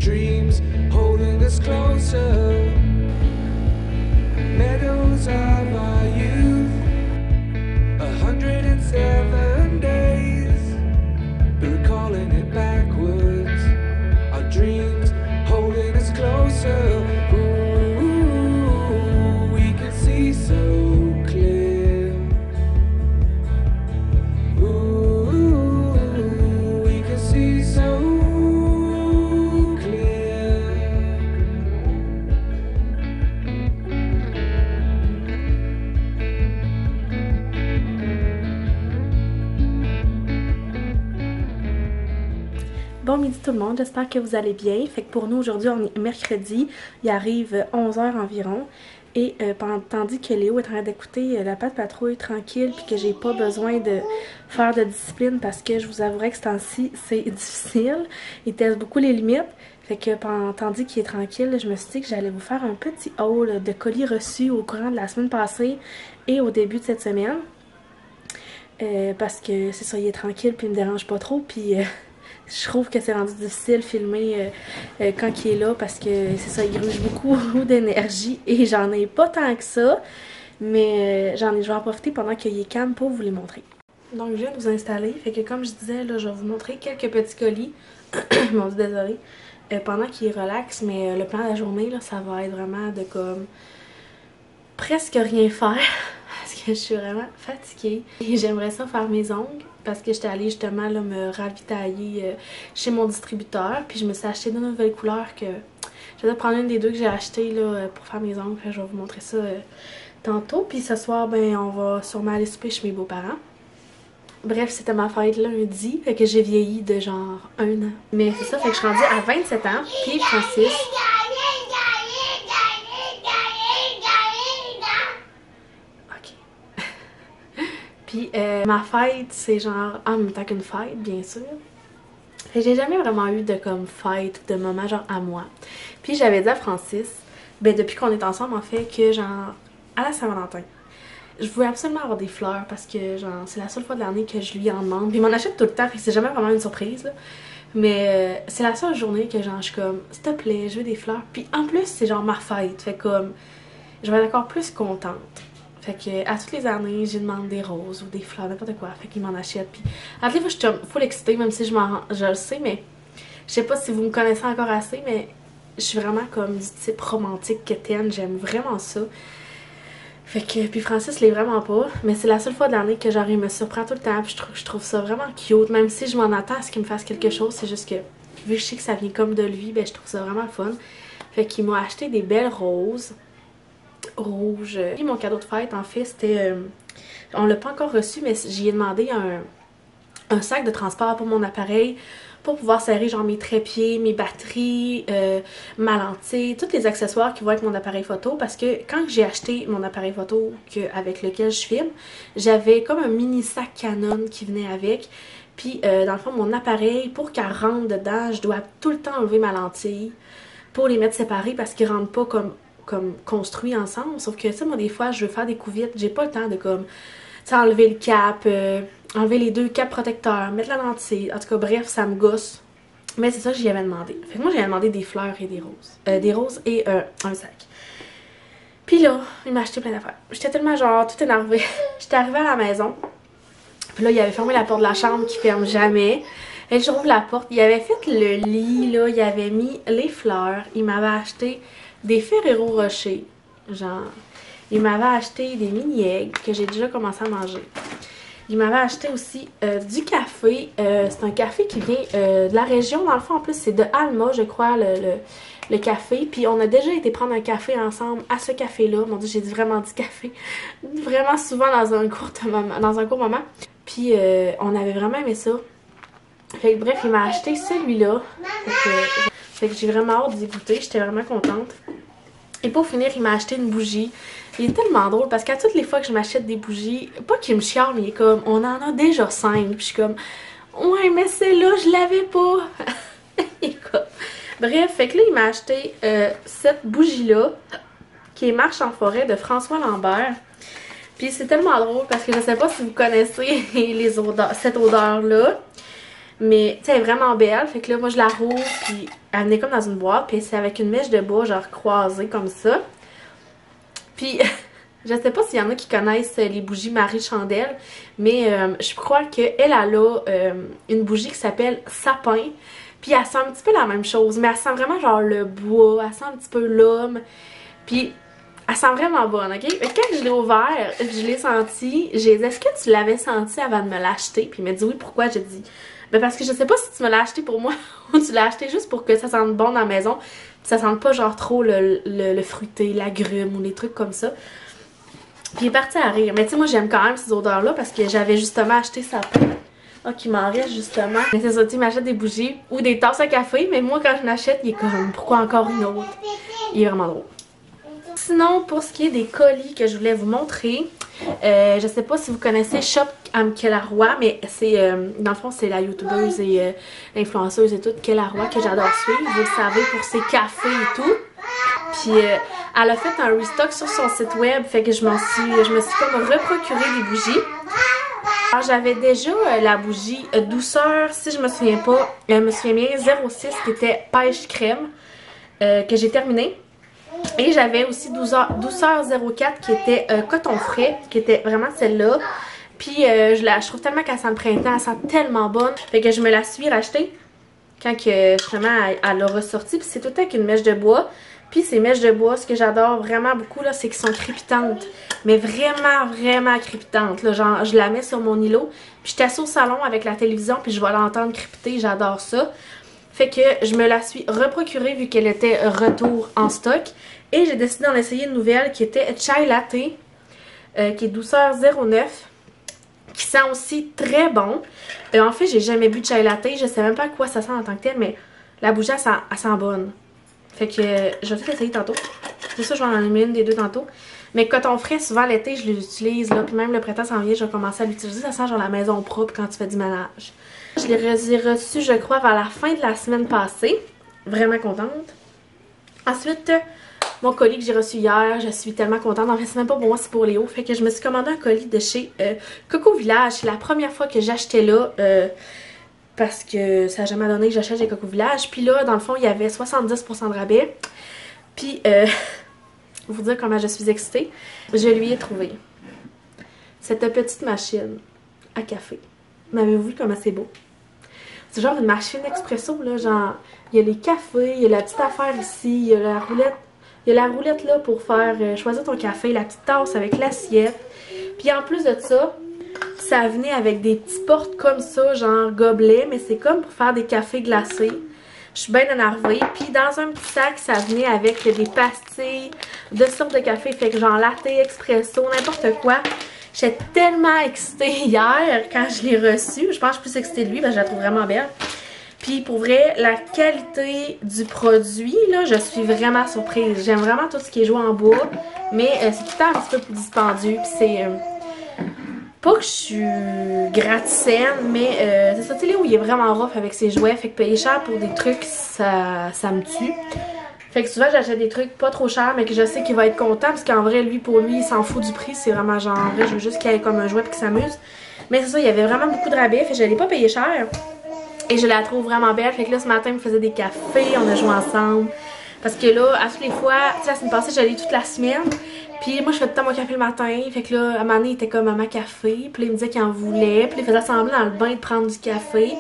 dreams holding us closer. Meadows of our youth, 107 days, but we're calling it backwards. Our dreams holding us closer. Ooh, we can see so clear. Ooh, we can see so clear. Bon midi tout le monde, j'espère que vous allez bien. Fait que pour nous aujourd'hui on est mercredi, il arrive 11h environ. Et tandis que Léo est en train d'écouter La Patte Patrouille tranquille puis que j'ai pas besoin de faire de discipline parce que je vous avouerai que ce temps-ci c'est difficile. Il teste beaucoup les limites. Fait que tandis qu'il est tranquille, je me suis dit que j'allais vous faire un petit haul de colis reçus au courant de la semaine passée et au début de cette semaine. Parce que c'est ça, il est tranquille puis il me dérange pas trop puis... je trouve que c'est rendu difficile filmer quand il est là parce que c'est ça, il gruge beaucoup d'énergie et j'en ai pas tant que ça, mais je vais en profiter pendant qu'il est calme pour vous les montrer. Donc je viens de vous installer, fait que comme je disais, là, je vais vous montrer quelques petits colis, mon Dieu, désolé, pendant qu'il relaxe, mais le plan de la journée, là, ça va être vraiment de comme presque rien faire. Parce que je suis vraiment fatiguée et j'aimerais ça faire mes ongles parce que j'étais allée justement là, me ravitailler chez mon distributeur puis je me suis acheté deux nouvelles couleurs que je vais prendre une des deux que j'ai achetées là, pour faire mes ongles. Je vais vous montrer ça tantôt puis ce soir ben on va sûrement aller souper chez mes beaux-parents. Bref, c'était ma fête lundi, fait que j'ai vieilli de genre 1 an. Mais c'est ça, fait que je suis rendue à 27 ans puis Francis... Puis ma fête, c'est genre en même temps qu'une fête, bien sûr. Et j'ai jamais vraiment eu de comme fête, de moment genre à moi. Puis j'avais dit à Francis, ben depuis qu'on est ensemble en fait, que genre à la Saint-Valentin, je voulais absolument avoir des fleurs parce que genre c'est la seule fois de l'année que je lui en demande. Puis il m'en achète tout le temps, fait que c'est jamais vraiment une surprise là. Mais c'est la seule journée que genre je suis comme, s'il te plaît, je veux des fleurs. Puis en plus c'est genre ma fête, fait comme, je vais être encore plus contente. Fait que à toutes les années, j'ai demandé des roses ou des fleurs, n'importe quoi. Fait qu'il m'en achète. Puis à toutes les fois, je suis full excitée, même si je le sais, mais je sais pas si vous me connaissez encore assez, mais je suis vraiment comme du type romantique quétaine. J'aime vraiment ça. Fait que, puis Francis l'est vraiment pas. Mais c'est la seule fois de l'année que genre il me surprend tout le temps. Puis je trouve ça vraiment cute. Même si je m'en attends à ce qu'il me fasse quelque chose, c'est juste que vu que je sais que ça vient comme de lui, ben je trouve ça vraiment fun. Fait qu'il m'a acheté des belles roses. Rouge. Et mon cadeau de fête, en fait, c'était... on l'a pas encore reçu, mais j'y ai demandé un sac de transport pour mon appareil pour pouvoir serrer genre mes trépieds, mes batteries, ma lentille, tous les accessoires qui vont avec mon appareil photo parce que quand j'ai acheté mon appareil photo avec lequel je filme, j'avais comme un mini sac Canon qui venait avec. Puis dans le fond, mon appareil, pour qu'elle rentre dedans, je dois tout le temps enlever ma lentille pour les mettre séparés parce qu'ils rentrent pas comme construits ensemble, sauf que tu sais moi des fois je veux faire des coups vite, j'ai pas le temps de comme tu sais enlever le cap, enlever les deux caps protecteurs, mettre la lentille, en tout cas bref ça me gosse, mais c'est ça que j'y avais demandé. Fait que moi j'avais demandé des fleurs et des roses et un sac. Puis là il m'a acheté plein d'affaires, j'étais tellement genre tout énervée. J'étais arrivée à la maison, puis là il avait fermé la porte de la chambre qui ferme jamais. Et je rouvre la porte, il avait fait le lit là, il avait mis les fleurs, il m'avait acheté des Ferrero Rocher, genre, il m'avait acheté des mini-eggs que j'ai déjà commencé à manger. Il m'avait acheté aussi du café, c'est un café qui vient de la région, dans le fond en plus c'est de Alma je crois le café, puis on a déjà été prendre un café ensemble à ce café-là, mon dieu j'ai dit vraiment du café, vraiment souvent dans un court moment, puis on avait vraiment aimé ça. Fait que bref il m'a acheté celui-là, fait que j'ai vraiment hâte d'y goûter, j'étais vraiment contente. Et pour finir, il m'a acheté une bougie. Il est tellement drôle parce qu'à toutes les fois que je m'achète des bougies, pas qu'il me chiale, mais il est comme, on en a déjà 5. Puis je suis comme, ouais, mais celle-là, je l'avais pas. Bref, fait que là, il m'a acheté cette bougie-là, qui est Marche en forêt de François Lambert. Puis c'est tellement drôle parce que je sais pas si vous connaissez cette odeur-là. Mais tu sais, elle est vraiment belle. Fait que là, moi je la rouvre, puis elle venait comme dans une boîte, puis c'est avec une mèche de bois, genre croisée comme ça. Puis je sais pas s'il y en a qui connaissent les bougies Marie Chandelle, mais je crois qu'elle a une bougie qui s'appelle Sapin. Puis elle sent un petit peu la même chose, mais elle sent vraiment genre le bois, elle sent un petit peu l'homme. Puis elle sent vraiment bonne, ok? Mais quand je l'ai ouvert, je l'ai senti, j'ai dit est-ce que tu l'avais senti avant de me l'acheter? Puis il m'a dit oui, pourquoi? J'ai dit ben parce que je sais pas si tu me l'as acheté pour moi ou tu l'as acheté juste pour que ça sente bon dans la maison. Puis ça sente pas genre trop le fruité, l'agrume ou les trucs comme ça. Puis il est parti à rire. Mais tu sais, moi j'aime quand même ces odeurs-là parce que j'avais justement acheté Sapin. Ah, qui m'en reste justement. Mais c'est ça, tu sais, il m'achète des bougies ou des tasses à café, mais moi quand je l'achète, il est comme pourquoi encore une autre? Il est vraiment drôle. Sinon, pour ce qui est des colis que je voulais vous montrer, je sais pas si vous connaissez Shop Kellaroy, mais c'est dans le fond c'est la youtubeuse et influenceuse et tout Kellaroy que j'adore suivre, vous le savez, pour ses cafés et tout. Puis elle a fait un restock sur son site web, fait que je me suis comme reprocuré des bougies. Alors j'avais déjà la bougie douceur, si je me souviens pas, je me souviens bien 06 qui était pêche crème que j'ai terminé. Et j'avais aussi douceur 04 qui était coton frais, qui était vraiment celle-là. Puis je trouve tellement qu'elle sent le printemps, elle sent tellement bonne. Fait que je me la suis rachetée quand que, justement elle l'a ressortie. Puis c'est tout avec une mèche de bois. Puis ces mèches de bois, ce que j'adore vraiment beaucoup là, c'est qu'elles sont crépitantes. Mais vraiment, vraiment crépitantes. Là, genre, je la mets sur mon îlot. Puis je suis assise au salon avec la télévision, puis je vais l'entendre crépiter, j'adore ça. Fait que je me la suis reprocurée vu qu'elle était retour en stock. Et j'ai décidé d'en essayer une nouvelle qui était Chai Latte, qui est douceur 09, qui sent aussi très bon. En fait, j'ai jamais bu de Chai Latte, je sais même pas à quoi ça sent en tant que tel, mais la bougie, elle sent bonne. Fait que je vais peut-être essayer tantôt. C'est ça, je vais en allumer une des deux tantôt. Mais coton frais, souvent l'été, je l'utilise, là, puis même le printemps s'en vient, je vais commencer à l'utiliser. Ça sent genre la maison propre quand tu fais du ménage. Je l'ai reçu, je crois, vers la fin de la semaine passée. Vraiment contente. Ensuite, mon colis que j'ai reçu hier, je suis tellement contente. En fait, c'est même pas pour moi, c'est pour Léo. Fait que je me suis commandé un colis de chez Coco Village. C'est la première fois que j'achetais là. Parce que ça n'a jamais donné que j'achète chez Coco Village. Puis là, dans le fond, il y avait 70% de rabais. Puis, pour vous dire comment je suis excitée, je lui ai trouvé cette petite machine à café. M'avez-vous vu comment c'est beau? C'est genre une machine expresso, là, genre, il y a les cafés, il y a la petite affaire ici, il y a la roulette. Il y a la roulette là pour faire choisir ton café, la petite tasse avec l'assiette. Puis en plus de ça, ça venait avec des petits portes comme ça, genre gobelet, mais c'est comme pour faire des cafés glacés. Je suis bien énervée. Puis dans un petit sac, ça venait avec des pastilles de sortes de café, fait que genre latte, expresso, n'importe quoi. J'étais tellement excitée hier quand je l'ai reçue. Je pense que je suis plus excitée de lui parce que je la trouve vraiment belle. Puis pour vrai, la qualité du produit, là, je suis vraiment surprise. J'aime vraiment tout ce qui est joué en bois, mais c'est tout le temps un petit peu plus dispendieux. Puis c'est pas que je suis gratte-saine, mais c'est ça, tu sais, Léo, il est vraiment rough avec ses jouets. Fait que payer cher pour des trucs, ça me tue. Fait que souvent j'achète des trucs pas trop chers mais que je sais qu'il va être content parce qu'en vrai pour lui il s'en fout du prix, c'est vraiment genre en vrai je veux juste qu'il ait comme un jouet et qu'il s'amuse. Mais c'est ça, il y avait vraiment beaucoup de rabais, fait que je l'ai pas payé cher. Et je la trouve vraiment belle, fait que là ce matin il me faisait des cafés, on a joué ensemble. Parce que là, à toutes les fois, tu sais la semaine passée j'allais toute la semaine. Puis moi je fais tout le temps mon café le matin, fait que là à un moment donné il était comme maman café, puis là, il me disait qu'il en voulait, puis il faisait semblant dans le bain de prendre du café.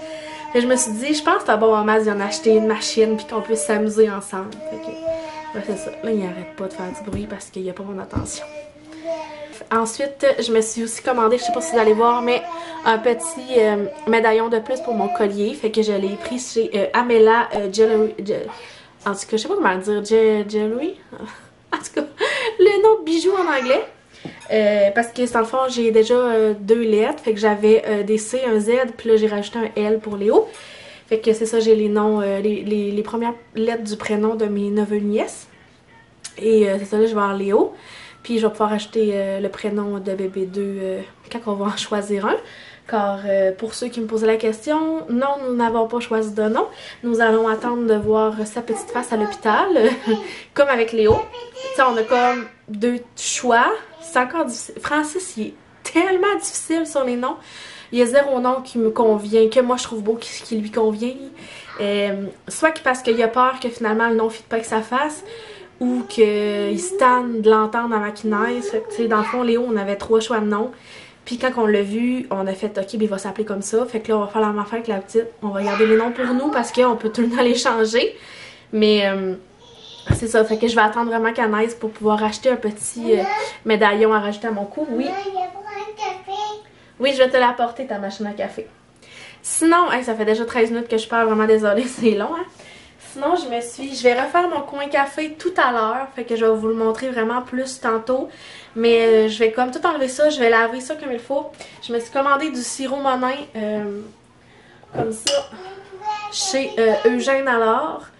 Fait que je me suis dit, je pense que c'est un bon moment d'y en acheter une machine puis qu'on puisse s'amuser ensemble. Fait que, ouais, c'est ça. Là, il arrête pas de faire du bruit parce qu'il n'y a pas mon attention. Ensuite, je me suis aussi commandé, je sais pas si vous allez voir, mais un petit médaillon de plus pour mon collier. Fait que je l'ai pris chez Amela Jewelry. En tout cas, je sais pas comment le dire. Jewelry? En tout cas, le nom de bijou en anglais. Parce que dans le fond j'ai déjà deux lettres, fait que j'avais des C, un Z, puis là j'ai rajouté un L pour Léo. Fait que c'est ça, j'ai les noms, les premières lettres du prénom de mes neveux et nièces. Et c'est ça, là je vais avoir Léo. Puis je vais pouvoir acheter le prénom de bébé 2 quand on va en choisir un. Car pour ceux qui me posaient la question, non, nous n'avons pas choisi de nom. Nous allons attendre de voir sa petite face à l'hôpital, comme avec Léo. Tu sais, on a comme deux choix. C'est encore difficile. Francis, il est tellement difficile sur les noms Il y a zéro nom qui me convient, que moi je trouve beau, qui lui convient. Soit parce qu'il a peur que finalement le nom ne fit pas avec sa face, ou qu'il se tanne de l'entendre à ma kinaise. Dans le fond, Léo, on avait 3 choix de noms. Puis quand on l'a vu, on a fait ok, ben il va s'appeler comme ça. Fait que là, on va faire la même affaire avec la petite. On va garder les noms pour nous parce qu'on peut tout le temps les changer. Mais c'est ça, fait que je vais attendre vraiment qu'elle naisse pour pouvoir acheter un petit médaillon à rajouter à mon cou. Oui. Oui, je vais te l'apporter, ta machine à café. Sinon, hey, ça fait déjà 13 minutes que je parle, vraiment désolée, c'est long, hein. Sinon, je vais refaire mon coin café tout à l'heure, fait que je vais vous le montrer vraiment plus tantôt. Mais je vais comme tout enlever ça, je vais laver ça comme il faut. Je me suis commandé du sirop Monin, comme ça, chez Eugène Allard.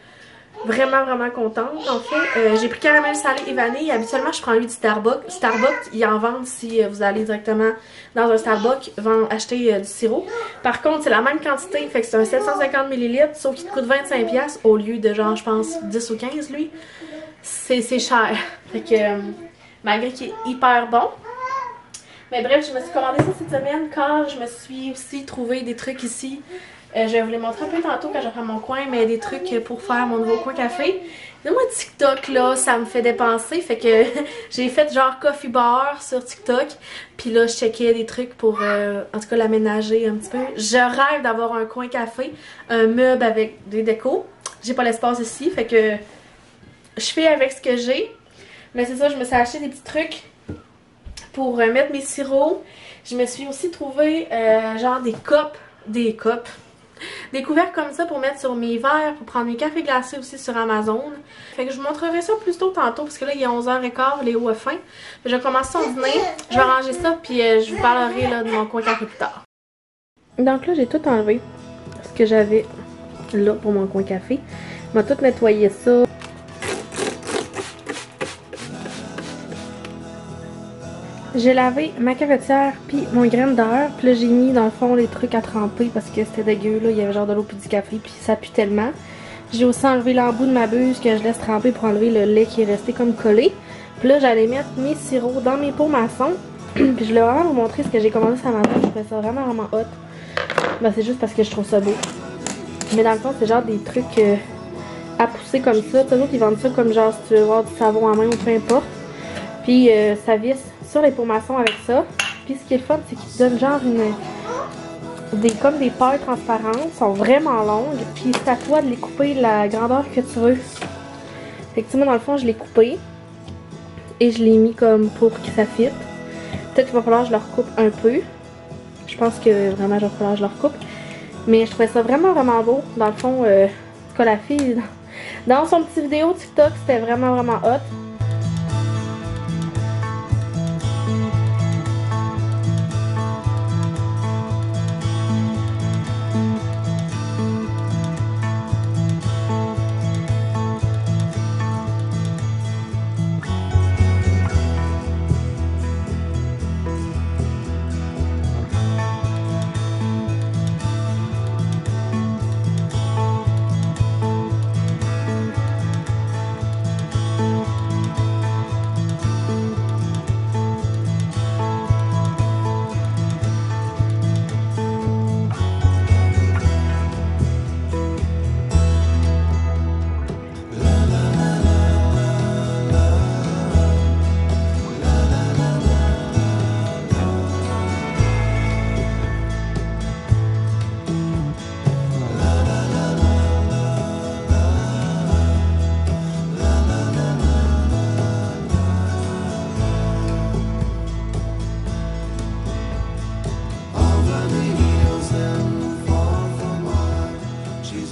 Vraiment, vraiment contente. En fait, j'ai pris caramel salé et vanille. Habituellement, je prends lui du Starbucks. Starbucks, ils en vendent si vous allez directement dans un Starbucks, vont acheter du sirop. Par contre, c'est la même quantité, fait que c'est un 750 ml, sauf qu'il te coûte 25$ au lieu de genre, je pense, 10 ou 15, lui. C'est cher. Fait que, malgré qu'il est hyper bon. Mais bref, je me suis commandé ça cette semaine car je me suis aussi trouvé des trucs ici. Je vais vous les montrer un peu tantôt quand je vais faire mon coin, mais des trucs pour faire mon nouveau coin café. Et moi, TikTok, là, ça me fait dépenser. Fait que j'ai fait genre coffee bar sur TikTok. Puis là, je checkais des trucs pour, en tout cas, l'aménager un petit peu. Je rêve d'avoir un coin café, un meuble avec des décos. J'ai pas l'espace ici, fait que je fais avec ce que j'ai. Mais c'est ça, je me suis acheté des petits trucs pour mettre mes sirops. Je me suis aussi trouvé genre des couvercles comme ça pour mettre sur mes verres, pour prendre mes cafés glacés aussi sur Amazon. Fait que je vous montrerai ça plus tôt tantôt parce que là il est 11h15, Léo a faim. Je vais commencer son dîner, je vais ranger ça puis je vous parlerai là, de mon coin café plus tard. Donc là j'ai tout enlevé ce que j'avais là pour mon coin café. Je vais tout nettoyer ça. J'ai lavé ma cafetière puis mon grindeur. Puis là j'ai mis dans le fond les trucs à tremper parce que c'était dégueu là. Il y avait genre de l'eau puis du café puis ça pue tellement. J'ai aussi enlevé l'embout de ma buse que je laisse tremper pour enlever le lait qui est resté comme collé. Puis là j'allais mettre mes sirops dans mes pots maçons. Puis je voulais vraiment vous montrer ce que j'ai commandé ce matin. Je trouvais ça vraiment vraiment hot. Ben c'est juste parce que je trouve ça beau. Mais dans le fond c'est genre des trucs à pousser comme ça. T'as d'autres ils vendent ça comme genre si tu veux avoir du savon à main ou peu importe. Puis ça visse sur les pots maçons avec ça. Puis ce qui est le fun, c'est qu'ils te donnent genre comme des pailles transparentes, sont vraiment longues. Puis c'est à toi de les couper la grandeur que tu veux. Fait que moi dans le fond je l'ai coupé. Et je l'ai mis comme pour que ça fitte. Peut-être qu'il va falloir que je le recoupe un peu. Je pense que vraiment il va falloir que je le recoupe. Mais je trouvais ça vraiment vraiment beau. Dans le fond, que la fille dans son petit vidéo TikTok, c'était vraiment vraiment hot.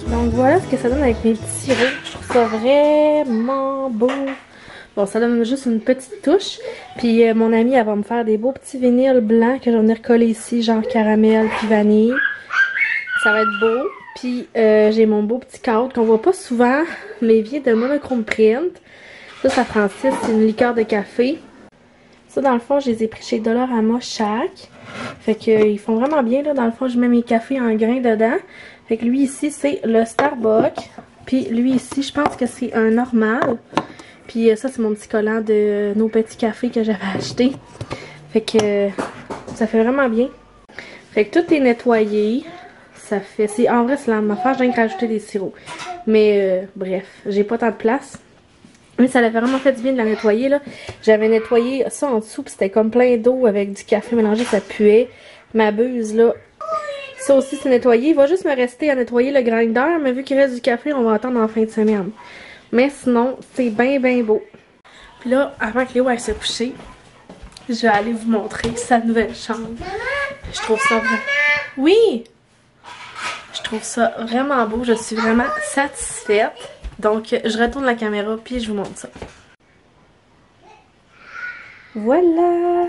Donc voilà ce que ça donne avec mes petits sirops. Je trouve ça vraiment beau. Bon, ça donne juste une petite touche. Puis mon amie, elle va me faire des beaux petits vinyles blancs que je vais venir coller ici, genre caramel puis vanille. Ça va être beau. Puis j'ai mon beau petit cadre qu'on voit pas souvent, mais vient de Monochrome Print. Ça prend 6, c'est une liqueur de café. Ça, dans le fond, je les ai pris chez Dollarama chaque. Fait qu'ils font vraiment bien, là. Dans le fond, je mets mes cafés en grains dedans. Fait que lui, ici, c'est le Starbucks. Puis lui, ici, je pense que c'est un normal. Puis ça, c'est mon petit collant de nos petits cafés que j'avais acheté. Fait que ça fait vraiment bien. Fait que tout est nettoyé. Ça fait... En vrai, c'est la même affaire, je viens de rajouter des sirops. Mais bref, j'ai pas tant de place. Mais ça l'avait vraiment fait du bien de la nettoyer, là. J'avais nettoyé ça en dessous, puis c'était comme plein d'eau avec du café mélangé, ça puait. Ma buse, là. Ça aussi, c'est nettoyé. Il va juste me rester à nettoyer le grinder, mais vu qu'il reste du café, on va attendre en fin de semaine. Mais sinon, c'est bien, bien beau. Puis là, avant que Léo aille se coucher, je vais aller vous montrer sa nouvelle chambre. Je trouve ça vraiment... Oui! Je trouve ça vraiment beau. Je suis vraiment satisfaite. Donc, je retourne la caméra puis je vous montre ça. Voilà!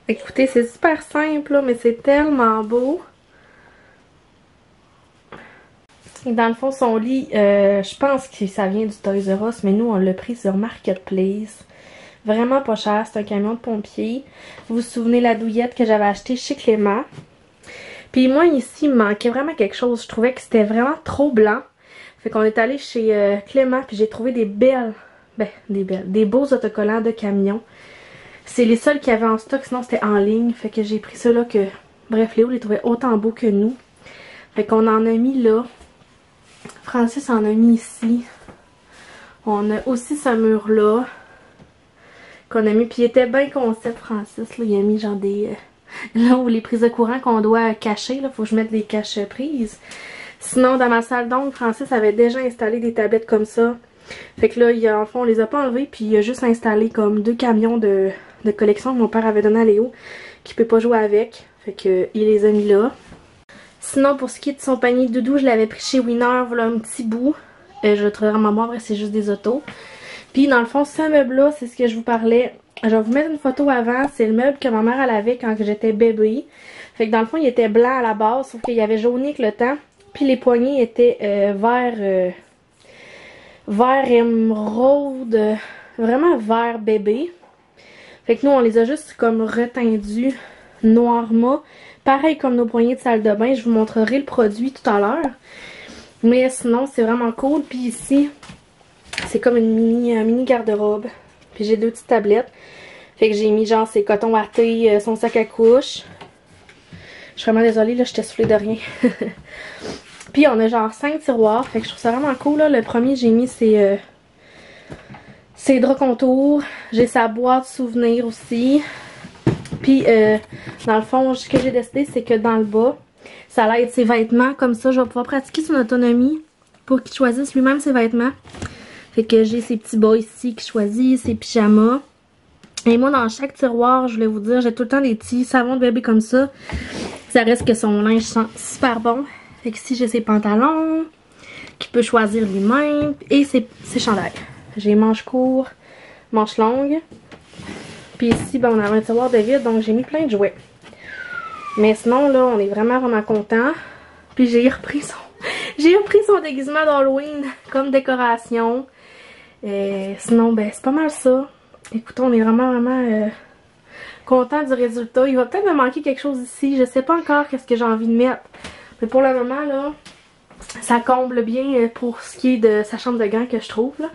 Écoutez, c'est super simple, là, mais c'est tellement beau. Dans le fond, son lit, je pense que ça vient du Toys R Us, mais nous, on l'a pris sur Marketplace. Vraiment pas cher, c'est un camion de pompier. Vous vous souvenez la douillette que j'avais achetée chez Clément? Puis moi, ici, il me manquait vraiment quelque chose. Je trouvais que c'était vraiment trop blanc. Fait qu'on est allé chez Clément, puis j'ai trouvé des beaux autocollants de camion. C'est les seuls qu'il y avait en stock, sinon c'était en ligne. Fait que j'ai pris ceux-là que... Bref, Léo les trouvait autant beaux que nous. Fait qu'on en a mis là. Francis en a mis ici. On a aussi ce mur-là. Qu'on a mis. Puis il était bien concept, Francis. Là. Il a mis genre des... là où les prises de courant qu'on doit cacher. Là, faut que je mette des cache-prises. Sinon, dans ma salle d'ombre, Francis avait déjà installé des tablettes comme ça. Fait que là, en fond, on les a pas enlevées. Puis il a juste installé comme 2 camions de collection que mon père avait donné à Léo. Qui peut pas jouer avec. Fait que il les a mis là. Sinon, pour ce qui est de son panier de doudou, je l'avais pris chez Winner, voilà un petit bout. Je le trouve vraiment bon, en vrai, c'est juste des autos. Puis dans le fond, ce meuble-là, c'est ce que je vous parlais. Je vais vous mettre une photo avant. C'est le meuble que ma mère elle avait quand j'étais bébé. Fait que dans le fond, il était blanc à la base, sauf qu'il avait jauni avec le temps. Puis les poignées étaient vert émeraude, vraiment vert bébé. Fait que nous, on les a juste comme retendus noir mat. Pareil comme nos poignées de salle de bain. Je vous montrerai le produit tout à l'heure. Mais sinon, c'est vraiment cool. Puis ici, c'est comme une mini garde-robe. Puis j'ai 2 petites tablettes. Fait que j'ai mis genre ses cotons wattés, son sac à couche. Je suis vraiment désolée, là, je t'ai soufflé de rien. Puis on a genre 5 tiroirs. Fait que je trouve ça vraiment cool, là. Le premier, j'ai mis ses draps contours. J'ai sa boîte souvenirs aussi. Puis, dans le fond, ce que j'ai décidé, c'est que dans le bas, ça allait être ses vêtements. Comme ça, je vais pouvoir pratiquer son autonomie pour qu'il choisisse lui-même ses vêtements. Fait que j'ai ces petits bas ici qui choisissent, ses pyjamas. Et moi, dans chaque tiroir, je voulais vous dire, j'ai tout le temps des petits savons de bébé comme ça. Ça reste que son linge sent super bon. Fait que ici, j'ai ses pantalons qu'il peut choisir lui-même. Et ses chandails. J'ai manches courtes, manches longues. Puis ici, ben, on avait un tiroir de vide, donc j'ai mis plein de jouets. Mais sinon, là, on est vraiment, vraiment contents. Puis j'ai repris son déguisement d'Halloween comme décoration. Sinon, ben, c'est pas mal ça. Écoutez, on est vraiment, vraiment contents du résultat. Il va peut-être me manquer quelque chose ici. Je sais pas encore qu'est-ce que j'ai envie de mettre. Mais pour le moment, là, ça comble bien pour ce qui est de sa chambre de gants que je trouve, là.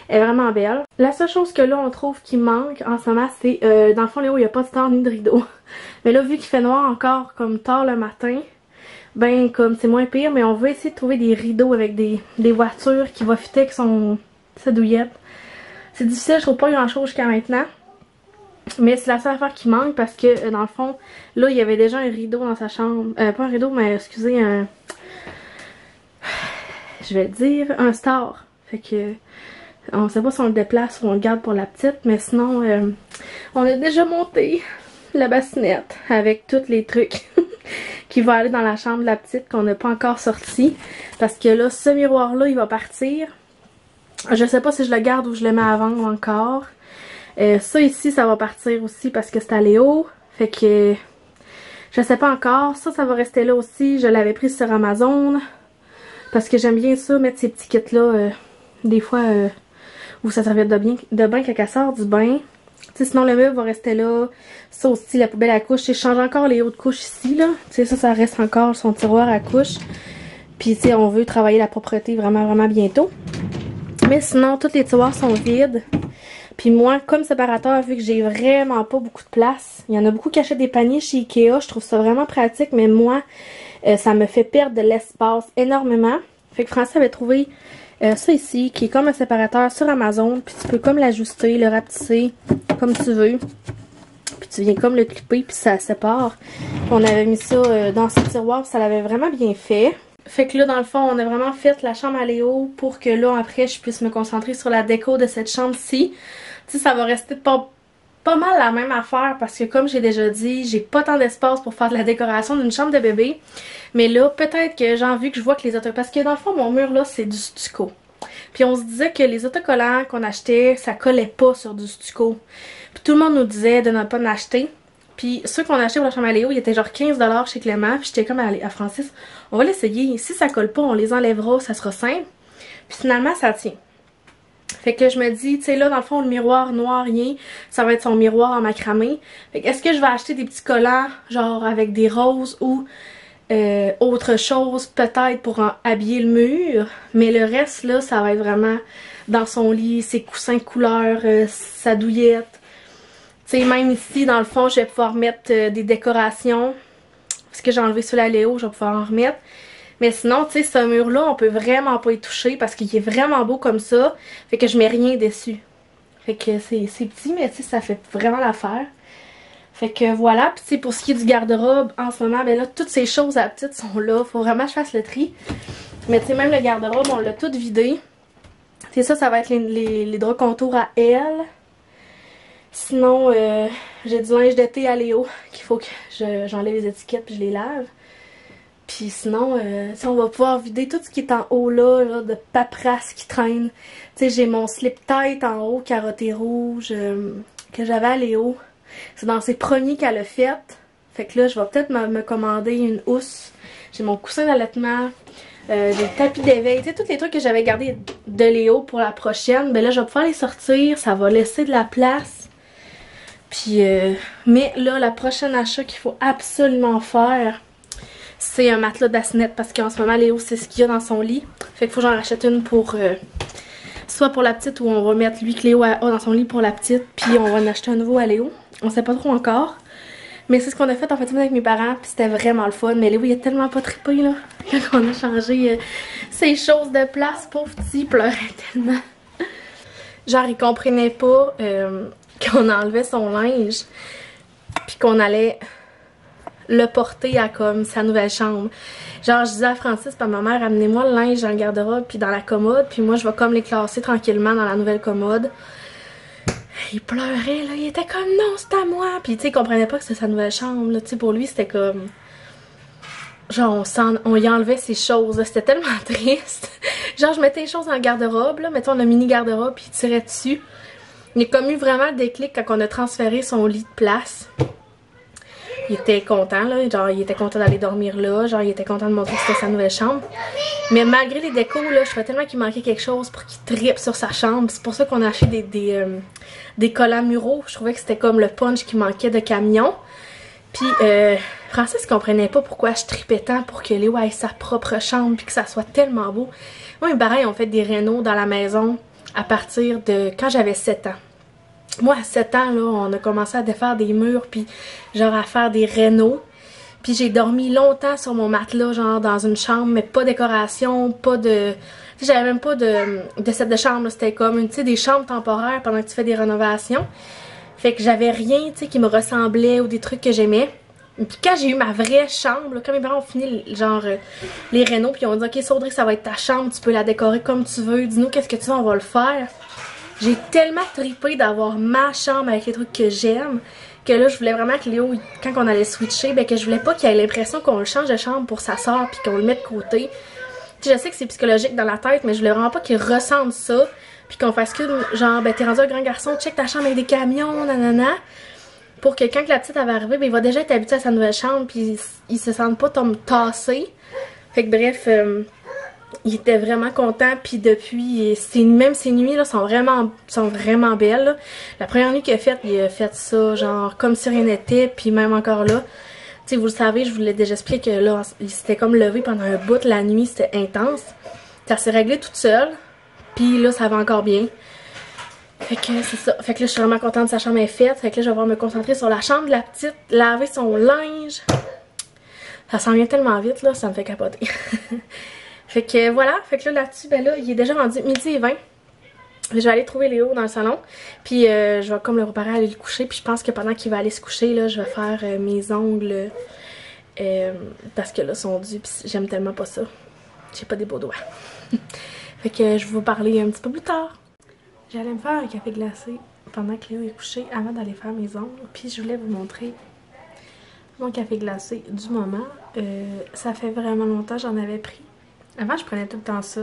Elle est vraiment belle. La seule chose que là on trouve qui manque en ce moment, c'est dans le fond Léo, il n'y a pas de star ni de rideau. Mais là, vu qu'il fait noir encore comme tard le matin, ben comme c'est moins pire, mais on va essayer de trouver des rideaux avec des voitures qui vont fitter avec sa douillette. C'est difficile, je trouve pas grand chose jusqu'à maintenant. Mais c'est la seule affaire qui manque parce que dans le fond, là il y avait déjà un rideau dans sa chambre. Pas un rideau, mais excusez, je vais dire un star. Fait que on sait pas si on le déplace ou on le garde pour la petite, mais sinon on a déjà monté la bassinette avec tous les trucs qui vont aller dans la chambre de la petite qu'on n'a pas encore sorti. Parce que là, ce miroir là, il va partir. Je sais pas si je le garde ou je le mets à vendre encore. Ça ici, ça va partir aussi parce que c'est à Léo. Fait que je sais pas encore. Ça va rester là aussi. Je l'avais pris sur Amazon. Parce que j'aime bien ça, mettre ces petits kits là. Des fois, où ça servait de bain quand elle sort du bain. T'sais, sinon le meuble va rester là. Ça aussi, la poubelle à couche. Je change encore les hauts de couche ici, là. T'sais, ça reste encore son tiroir à couche. Puis, tu sais, on veut travailler la propreté vraiment, vraiment bientôt. Mais sinon, tous les tiroirs sont vides. Puis moi, comme séparateur, vu que j'ai vraiment pas beaucoup de place, il y en a beaucoup qui achètent des paniers chez Ikea, je trouve ça vraiment pratique, mais moi, ça me fait perdre de l'espace énormément. Fait que Francis avait trouvé ça ici, qui est comme un séparateur sur Amazon, puis tu peux comme l'ajuster, le rapetisser, comme tu veux. Puis tu viens comme le clipper, puis ça sépare. Puis on avait mis ça dans ce tiroir, puis ça l'avait vraiment bien fait. Fait que là, dans le fond, on a vraiment fait la chambre à Léo pour que là, après, je puisse me concentrer sur la déco de cette chambre-ci. Tu sais, ça va rester pas mal la même affaire parce que comme j'ai déjà dit, j'ai pas tant d'espace pour faire de la décoration d'une chambre de bébé. Mais là, peut-être que j'ai envie que je vois que les autocollants... Parce que dans le fond, mon mur là, c'est du stucco. Puis on se disait que les autocollants qu'on achetait, ça collait pas sur du stucco. Puis tout le monde nous disait de ne pas en acheter. Puis ceux qu'on a acheté pour la chambre à Léo, ils étaient genre 15$ chez Clément. Puis j'étais comme à Francis, on va l'essayer. Si ça colle pas, on les enlèvera, ça sera simple. Puis finalement, ça tient. Fait que je me dis, tu sais là, dans le fond, le miroir noir, rien, ça va être son miroir en macramé. Fait que est-ce que je vais acheter des petits collants, genre avec des roses ou autre chose, peut-être pour habiller le mur. Mais le reste, là, ça va être vraiment dans son lit, ses coussins de couleur, sa douillette. Tu sais, même ici, dans le fond, je vais pouvoir mettre des décorations. Parce que j'ai enlevé celui à Léo, je vais pouvoir en remettre. Mais sinon, tu sais, ce mur-là, on peut vraiment pas y toucher parce qu'il est vraiment beau comme ça. Fait que je mets rien dessus. Fait que c'est petit, mais tu sais, ça fait vraiment l'affaire. Fait que voilà. Puis tu sais, pour ce qui est du garde-robe, en ce moment, ben là, toutes ces choses à la petite sont là. Faut vraiment que je fasse le tri. Mais tu sais, même le garde-robe, on l'a tout vidé. Tu sais, ça va être les draps contours à elle. Sinon, j'ai du linge d'été à Léo qu'il faut que j'enlève les étiquettes puis je les lave. Puis sinon, on va pouvoir vider tout ce qui est en haut là de paperasse qui traîne. Tu sais, j'ai mon slip tight en haut, carotté rouge, que j'avais à Léo. C'est dans ses premiers qu'elle a fait. Fait que là, je vais peut-être me commander une housse. J'ai mon coussin d'allaitement, des tapis d'éveil. Tu sais, tous les trucs que j'avais gardés de Léo pour la prochaine. Ben là, je vais pouvoir les sortir. Ça va laisser de la place. Puis, mais là, la prochaine achat qu'il faut absolument faire, c'est un matelas d'assinette parce qu'en ce moment, Léo, c'est ce qu'il y a dans son lit. Fait qu'il faut que j'en rachète une pour... soit pour la petite ou on va mettre lui que Léo a dans son lit pour la petite. Puis on va en acheter un nouveau à Léo. On sait pas trop encore. Mais c'est ce qu'on a fait en fait avec mes parents. Puis c'était vraiment le fun. Mais Léo, il a tellement pas trippé là. Quand on a changé ses choses de place, pauvre petit, il pleurait tellement. Genre, il comprenait pas qu'on enlevait son linge. Puis qu'on allait le porter à comme sa nouvelle chambre. Genre, je disais à Francis et à ma mère, amenez-moi le linge dans le garde-robe puis dans la commode, puis moi je vais comme les classer tranquillement dans la nouvelle commode. Il pleurait là, il était comme non, c'est à moi. Puis tu sais, il comprenait pas que c'était sa nouvelle chambre là, tu sais, pour lui c'était comme genre on y enlevait ses choses, c'était tellement triste. Genre je mettais les choses dans le garde-robe là, mettons le mini garde-robe puis il tirait dessus. Il a comme eu vraiment le déclic quand on a transféré son lit de place. Il était content, là, genre il était content d'aller dormir là, genre il était content de montrer que c'était sa nouvelle chambre. Mais malgré les décos, là, je trouvais tellement qu'il manquait quelque chose pour qu'il trippe sur sa chambre. C'est pour ça qu'on a acheté des collants muraux. Je trouvais que c'était comme le punch qui manquait de camion. Puis Francis comprenait pas pourquoi je tripais tant pour que Léo ait sa propre chambre puis que ça soit tellement beau. Moi, mes parents, ils ont fait des rénaux dans la maison à partir de quand j'avais 7 ans. Moi, à 7 ans, là, on a commencé à défaire des murs, puis genre à faire des rénaux. Puis j'ai dormi longtemps sur mon matelas, genre dans une chambre, mais pas décoration, pas de... Tu sais, j'avais même pas de set de chambre, c'était comme, tu sais, des chambres temporaires pendant que tu fais des rénovations. Fait que j'avais rien, tu sais, qui me ressemblait ou des trucs que j'aimais. Puis quand j'ai eu ma vraie chambre, là, quand mes parents ont fini, genre, les rénaux, puis ils ont dit, ok, Saudry, ça va être ta chambre, tu peux la décorer comme tu veux, dis-nous qu'est-ce que tu veux, on va le faire. J'ai tellement trippé d'avoir ma chambre avec les trucs que j'aime que là, je voulais vraiment que Léo, quand on allait switcher, ben que je voulais pas qu'il ait l'impression qu'on le change de chambre pour sa soeur puis qu'on le mette de côté. Tu sais, je sais que c'est psychologique dans la tête, mais je voulais vraiment pas qu'il ressente ça puis qu'on fasse que, genre, ben t'es rendu un grand garçon, check ta chambre avec des camions, nanana. Pour que quand la petite va arriver, ben il va déjà être habitué à sa nouvelle chambre puis il se sente pas tassé. Fait que bref... il était vraiment content, puis depuis, même ses nuits là, sont vraiment belles. Là. La première nuit qu'il a faite, il a fait ça, genre comme si rien n'était, puis même encore là. Tu sais, vous le savez, je vous l'ai déjà expliqué que là, il s'était comme levé pendant un bout, la nuit, c'était intense. Ça s'est réglé toute seule, puis là, ça va encore bien. Fait que c'est ça. Fait que là, je suis vraiment contente, sa chambre est faite. Fait que là, je vais pouvoir me concentrer sur la chambre de la petite, laver son linge. Ça s'en vient tellement vite, là, ça me fait capoter. Fait que voilà. Fait que là, là-dessus, ben là, il est déjà rendu 12h20. Je vais aller trouver Léo dans le salon. Puis je vais comme le préparer à aller le coucher. Puis je pense que pendant qu'il va aller se coucher, là, je vais faire mes ongles. Parce que là, ils sont dus. Puis j'aime tellement pas ça. J'ai pas des beaux doigts. Fait que je vais vous parler un petit peu plus tard. J'allais me faire un café glacé pendant que Léo est couché avant d'aller faire mes ongles. Puis je voulais vous montrer mon café glacé du moment. Ça fait vraiment longtemps que j'en avais pris. Avant, je prenais tout le temps ça.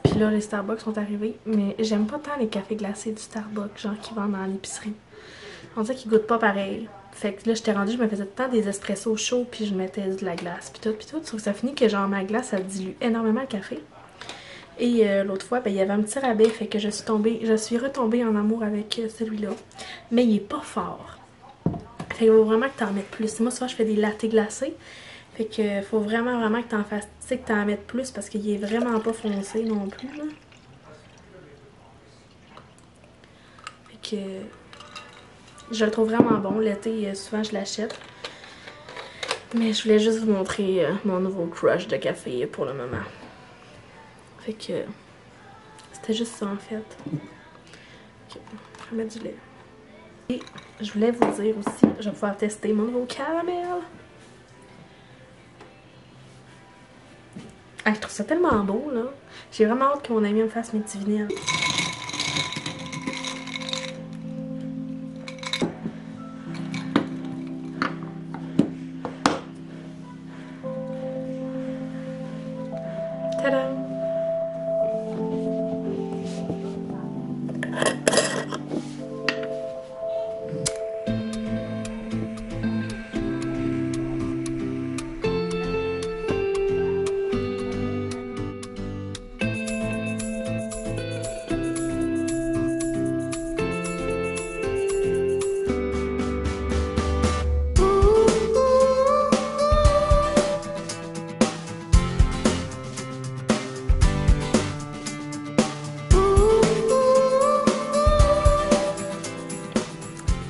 Puis là, les Starbucks sont arrivés. Mais j'aime pas tant les cafés glacés du Starbucks, genre qui vendent dans l'épicerie. On dirait qu'ils goûtent pas pareil. Fait que là, j'étais rendue, je me faisais tout le temps des espressos chauds, puis je mettais de la glace, puis tout. Sauf que ça finit que genre ma glace, ça dilue énormément le café. Et l'autre fois, ben, il y avait un petit rabais, fait que je suis retombée en amour avec celui-là. Mais il est pas fort. Fait qu'il faut vraiment que t'en mettes plus. Moi, souvent, je fais des lattés glacés. Fait que faut vraiment que t'en fasses, tu sais, que t'en mettes plus, parce qu'il est vraiment pas foncé non plus, là. Fait que je le trouve vraiment bon. L'été, souvent, je l'achète. Mais je voulais juste vous montrer mon nouveau crush de café pour le moment. Fait que c'était juste ça en fait. Ok, je vais mettre du lait. Et je voulais vous dire aussi, je vais pouvoir tester mon nouveau caramel. Ah, je trouve ça tellement beau là. J'ai vraiment hâte que mon ami me fasse mes petits vinyles. Tadam!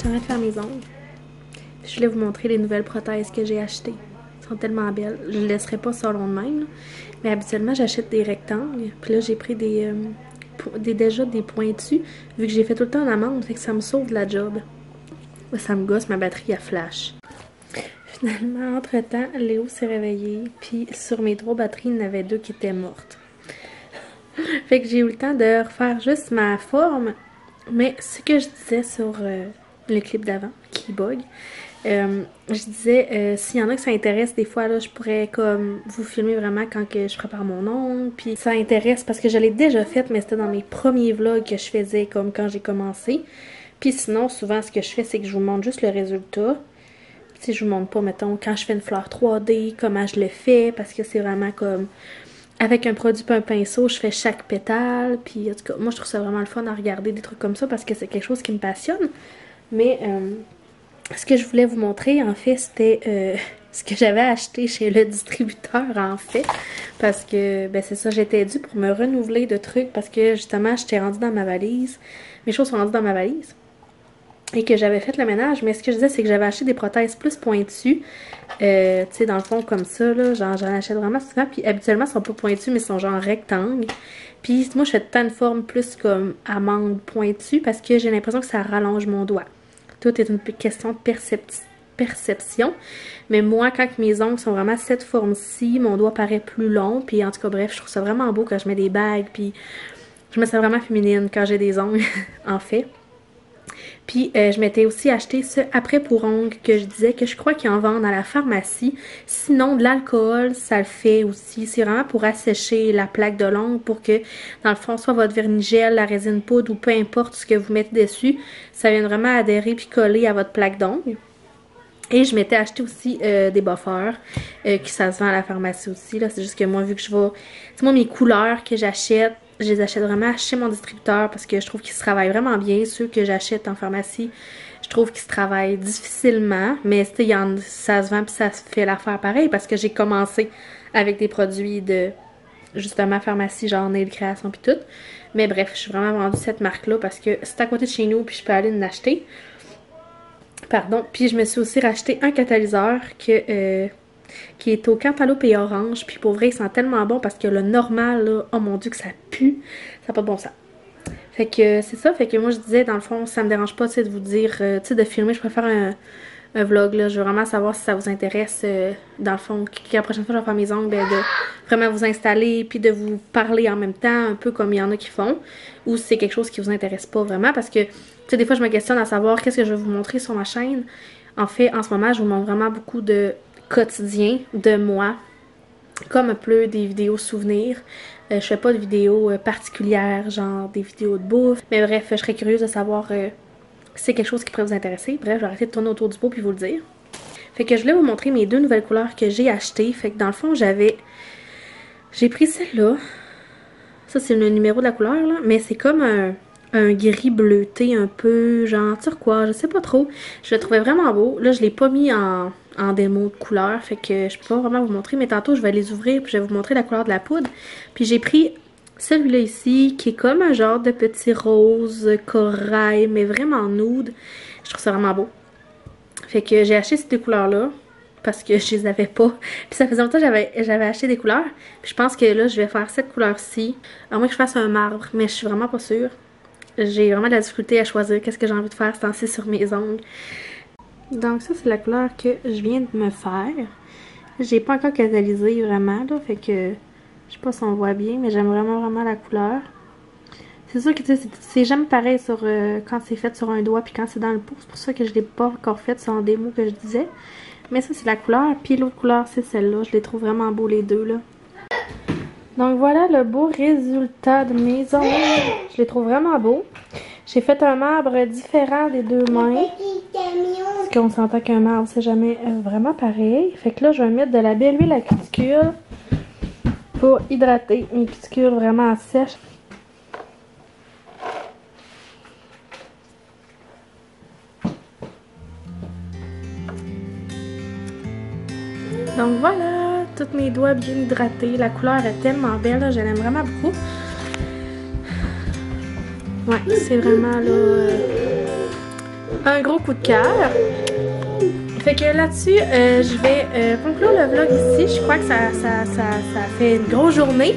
J'arrête de faire mes ongles. Je voulais vous montrer les nouvelles prothèses que j'ai achetées. Elles sont tellement belles. Je ne laisserai pas ça long de même. Là. Mais habituellement, j'achète des rectangles. Puis là, j'ai pris déjà des pointus. Vu que j'ai fait tout le temps en amande, fait que ça me sauve de la job. Ça me gosse, ma batterie, elle flash. Finalement, entre-temps, Léo s'est réveillé. Puis sur mes 3 batteries, il y en avait 2 qui étaient mortes. Fait que j'ai eu le temps de refaire juste ma forme. Mais ce que je disais sur le clip d'avant, qui bug, je disais, s'il y en a que ça intéresse, des fois, là, je pourrais comme vous filmer vraiment quand que je prépare mon ongle. Puis ça intéresse parce que je l'ai déjà fait, mais c'était dans mes premiers vlogs que je faisais comme quand j'ai commencé. Puis sinon, souvent, ce que je fais, c'est que je vous montre juste le résultat. Puis je vous montre pas, mettons, quand je fais une fleur 3D, comment je le fais, parce que c'est vraiment comme... Avec un produit et un pinceau, je fais chaque pétale. Puis en tout cas, moi je trouve ça vraiment le fun à regarder des trucs comme ça parce que c'est quelque chose qui me passionne. Mais ce que je voulais vous montrer, en fait, c'était ce que j'avais acheté chez le distributeur, en fait. Parce que, ben c'est ça, j'étais due pour me renouveler de trucs parce que justement, j'étais rendue dans ma valise. Mes choses sont rendues dans ma valise. Et que j'avais fait le ménage, mais ce que je disais, c'est que j'avais acheté des prothèses plus pointues, tu sais, dans le fond, comme ça, là, genre, j'en achète vraiment souvent, puis habituellement, ils sont pas pointus, mais ils sont genre rectangles, puis moi, je fais tant de formes plus comme amande pointue, parce que j'ai l'impression que ça rallonge mon doigt. Tout est une question de perception, mais moi, quand mes ongles sont vraiment cette forme-ci, mon doigt paraît plus long, puis en tout cas, bref, je trouve ça vraiment beau quand je mets des bagues, puis je me sens vraiment féminine quand j'ai des ongles, en fait. Puis je m'étais aussi acheté ce après pour ongles que je disais que je crois qu'ils en vendent à la pharmacie. Sinon de l'alcool, ça le fait aussi. C'est vraiment pour assécher la plaque de l'ongle pour que dans le fond soit votre vernis-gel, la résine poudre ou peu importe ce que vous mettez dessus, ça vienne vraiment adhérer puis coller à votre plaque d'ongle. Et je m'étais acheté aussi des buffers qui ça se vend à la pharmacie aussi. Là, c'est juste que moi vu que je vais... C'est moi mes couleurs que j'achète. Je les achète vraiment chez mon distributeur parce que je trouve qu'ils se travaillent vraiment bien. Ceux que j'achète en pharmacie, je trouve qu'ils se travaillent difficilement. Mais ça se vend puis ça se fait l'affaire pareil parce que j'ai commencé avec des produits de justement pharmacie, genre nail création puis tout. Mais bref, je suis vraiment vendue cette marque-là parce que c'est à côté de chez nous puis je peux aller l'acheter. Pardon. Puis je me suis aussi racheté un catalyseur qui est au cantaloupe et orange. Puis pour vrai, il sent tellement bon parce que le normal, là, oh mon dieu que ça pue. Ça n'a pas de bon sens. Fait que c'est ça. Fait que moi je disais, dans le fond, ça me dérange pas, tu sais, de vous dire, tu sais, de filmer. Je préfère un vlog, là. Je veux vraiment savoir si ça vous intéresse. Dans le fond, que la prochaine fois je vais faire mes ongles, ben, de vraiment vous installer puis de vous parler en même temps, un peu comme il y en a qui font. Ou si c'est quelque chose qui vous intéresse pas vraiment. Parce que, tu sais, des fois je me questionne à savoir qu'est-ce que je vais vous montrer sur ma chaîne. En fait, en ce moment, je vous montre vraiment beaucoup de quotidien de moi, comme un peu des vidéos souvenirs. Je fais pas de vidéos particulières, genre des vidéos de bouffe. Mais bref, je serais curieuse de savoir si c'est quelque chose qui pourrait vous intéresser. Bref, je vais arrêter de tourner autour du pot puis vous le dire. Fait que je voulais vous montrer mes 2 nouvelles couleurs que j'ai achetées. Fait que dans le fond, j'ai pris celle-là. Ça, c'est le numéro de la couleur, là. Mais c'est comme un gris bleuté un peu, genre turquoise, je sais pas trop. Je le trouvais vraiment beau. Là, je l'ai pas mis en démo de couleur, fait que je peux pas vraiment vous montrer. Mais tantôt, je vais les ouvrir puis je vais vous montrer la couleur de la poudre. Puis j'ai pris celui-là ici, qui est comme un genre de petit rose corail, mais vraiment nude. Je trouve ça vraiment beau. Fait que j'ai acheté ces 2 couleurs-là parce que je les avais pas. Puis ça faisait longtemps que j'avais acheté des couleurs. Puis je pense que là, je vais faire cette couleur-ci. À moins que je fasse un marbre, mais je suis vraiment pas sûre. J'ai vraiment de la difficulté à choisir qu'est-ce que j'ai envie de faire ce temps-ci sur mes ongles. Donc ça, c'est la couleur que je viens de me faire. J'ai pas encore catalysé vraiment, là. Fait que je sais pas si on voit bien, mais j'aime vraiment la couleur. C'est sûr que c'est jamais pareil sur quand c'est fait sur un doigt puis quand c'est dans le pouce. C'est pour ça que je l'ai pas encore fait sur en démo que je disais. Mais ça, c'est la couleur. Puis l'autre couleur, c'est celle-là. Je les trouve vraiment beaux les deux, là. Donc voilà le beau résultat de mes ongles. Je les trouve vraiment beaux. J'ai fait un marbre différent des 2 mains. Parce qu'on s'entend qu'un marbre, c'est jamais vraiment pareil. Fait que là, je vais mettre de la belle huile à cuticule pour hydrater mes cuticules vraiment sèches. Donc voilà, tous mes doigts bien hydratés. La couleur est tellement belle, là, je l'aime vraiment beaucoup. Ouais, c'est vraiment là un gros coup de cœur. Fait que là-dessus, je vais conclure le vlog ici. Je crois que ça fait une grosse journée.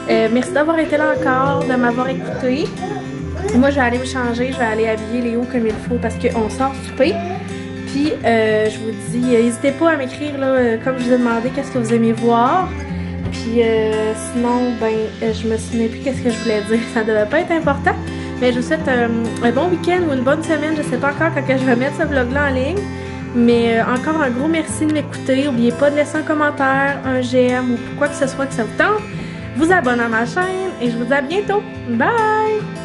Merci d'avoir été là encore, de m'avoir écouté. Moi, je vais aller me changer, je vais aller habiller Léo comme il faut parce qu'on sort souper. Puis, je vous dis, n'hésitez pas à m'écrire, là, comme je vous ai demandé, qu'est-ce que vous aimez voir. Puis, sinon, ben, je me souviens plus qu'est-ce que je voulais dire. Ça devait pas être important. Mais je vous souhaite un bon week-end ou une bonne semaine. Je sais pas encore quand je vais mettre ce vlog-là en ligne. Mais encore un gros merci de m'écouter. N'oubliez pas de laisser un commentaire, un j'aime ou quoi que ce soit que ça vous tente. Vous abonnez à ma chaîne et je vous dis à bientôt. Bye!